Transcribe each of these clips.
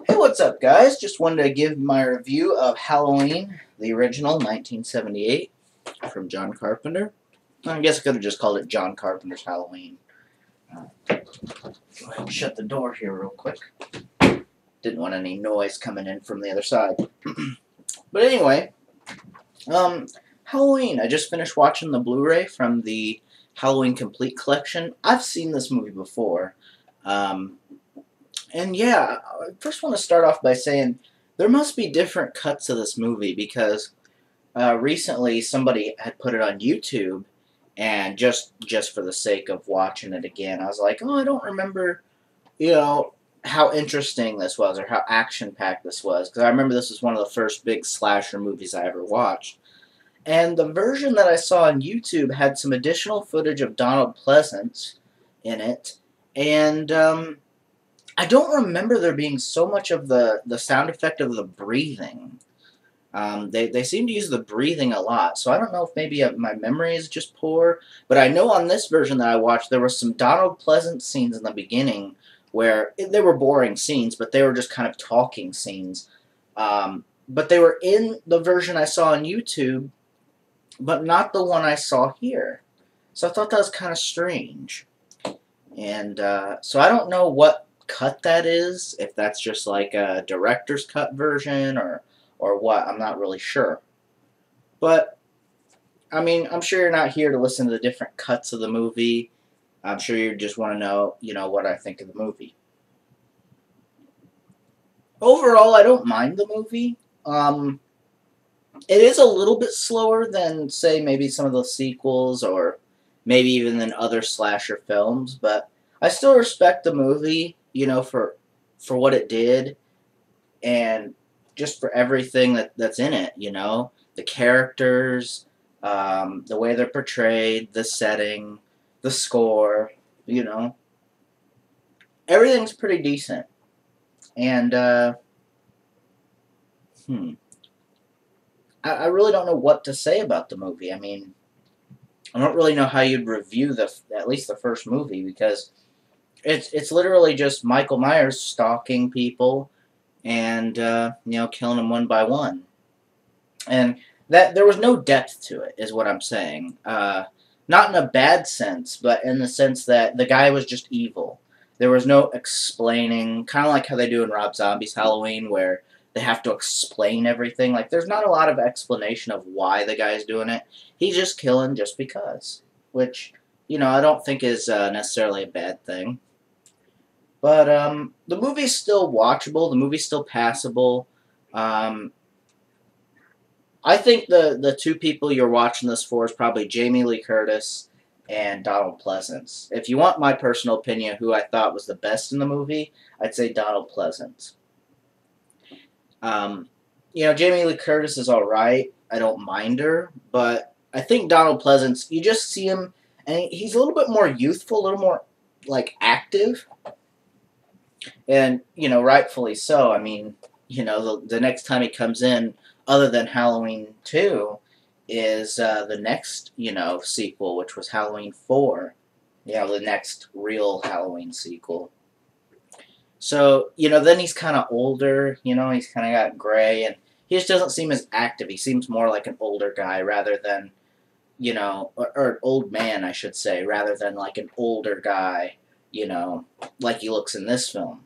Hey, what's up, guys? Just wanted to give my review of Halloween, the original, 1978, from John Carpenter. I guess I could have just called it John Carpenter's Halloween. Go ahead and shut the door here real quick. Didn't want any noise coming in from the other side. But anyway, Halloween. I just finished watching the Blu-ray from the Halloween Complete Collection. I've seen this movie before. And yeah, I first want to start off by saying there must be different cuts of this movie because recently somebody had put it on YouTube, and just for the sake of watching it again, I was like, oh, I don't remember, how interesting this was or how action-packed this was, because I remember this was one of the first big slasher movies I ever watched. And the version that I saw on YouTube had some additional footage of Donald Pleasence in it, and I don't remember there being so much of the sound effect of the breathing. They seem to use the breathing a lot, so I don't know if maybe my memory is just poor, but I know on this version that I watched there were some Donald Pleasence scenes in the beginning where they were boring scenes, but they were just kind of talking scenes. But they were in the version I saw on YouTube, but not the one I saw here. So I thought that was kind of strange. And so I don't know what cut that is, if that's just like a director's cut version or what, I'm not really sure. But I mean, I'm sure you're not here to listen to the different cuts of the movie. I'm sure you just want to know, what I think of the movie. Overall, I don't mind the movie. It is a little bit slower than, say, maybe some of the sequels or maybe even than other slasher films, but I still respect the movie, for what it did and just for everything that's in it, the characters, the way they're portrayed, the setting, the score, everything's pretty decent. And, I really don't know what to say about the movie. I mean, I don't really know how you'd review at least the first movie, because it's literally just Michael Myers stalking people and killing them one by one, and that there was no depth to it, is what I'm saying. Not in a bad sense, but in the sense that the guy was just evil. There was no explaining, kind of like how they do in Rob Zombie's Halloween, where they have to explain everything. Like, there's not a lot of explanation of why the guy's doing it. He's just killing just because, which, I don't think is necessarily a bad thing. But the movie's still watchable. The movie's still passable. Um, I think the two people you're watching this for is probably Jamie Lee Curtis and Donald Pleasence. If you want my personal opinion, who I thought was the best in the movie, I'd say Donald Pleasence. Jamie Lee Curtis is alright. I don't mind her. But I think Donald Pleasence, you just see him, and he's a little bit more youthful, a little more, active. And, rightfully so. I mean, the next time he comes in, other than Halloween 2, is the next, sequel, which was Halloween 4. The next real Halloween sequel. So, then he's kind of older, he's kind of got gray, and he just doesn't seem as active. He seems more like an older guy rather than, or an old man, I should say, rather than like an older guy, like he looks in this film.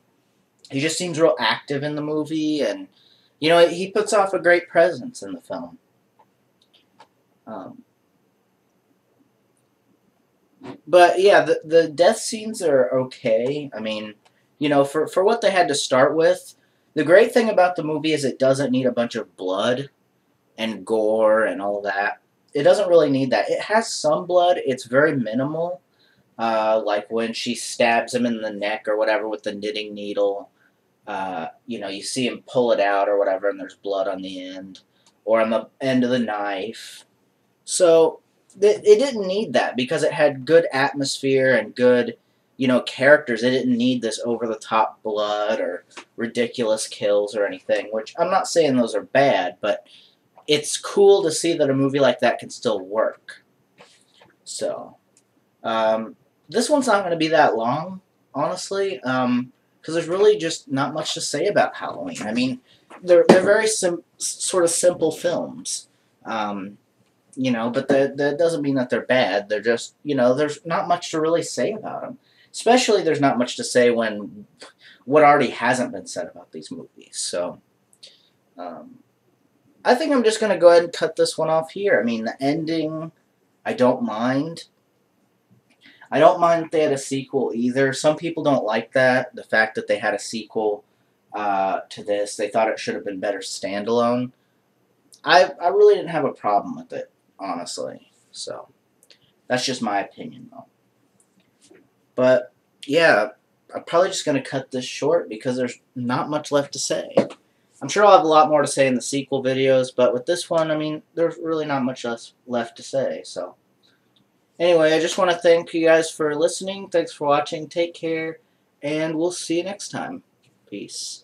He just seems real active in the movie, and, he puts off a great presence in the film. But, yeah, the death scenes are okay. I mean, for what they had to start with, the great thing about the movie is it doesn't need a bunch of blood and gore and all that. It doesn't really need that. It has some blood. It's very minimal. Like when she stabs him in the neck or whatever with the knitting needle. You see him pull it out or whatever, and there's blood on the end. Or on the end of the knife. So, it didn't need that because it had good atmosphere and good, characters. It didn't need this over-the-top blood or ridiculous kills or anything, which I'm not saying those are bad, but it's cool to see that a movie like that can still work. So, this one's not going to be that long, honestly. because there's really just not much to say about Halloween. I mean, they're very sort of simple films, you know, but that doesn't mean that they're bad. They're just, you know, there's not much to really say about them. Especially there's not much to say when what already hasn't been said about these movies. So I think I'm just going to go ahead and cut this one off here. I mean, the ending, I don't mind. I don't mind that they had a sequel either. Some people don't like that, the fact that they had a sequel to this. They thought it should have been better standalone. I really didn't have a problem with it, honestly. So, that's just my opinion, though. But, yeah, I'm probably just going to cut this short because there's not much left to say. I'm sure I'll have a lot more to say in the sequel videos, but with this one, I mean, there's really not much else left to say, so. Anyway, I just want to thank you guys for listening. Thanks for watching. Take care, and we'll see you next time. Peace.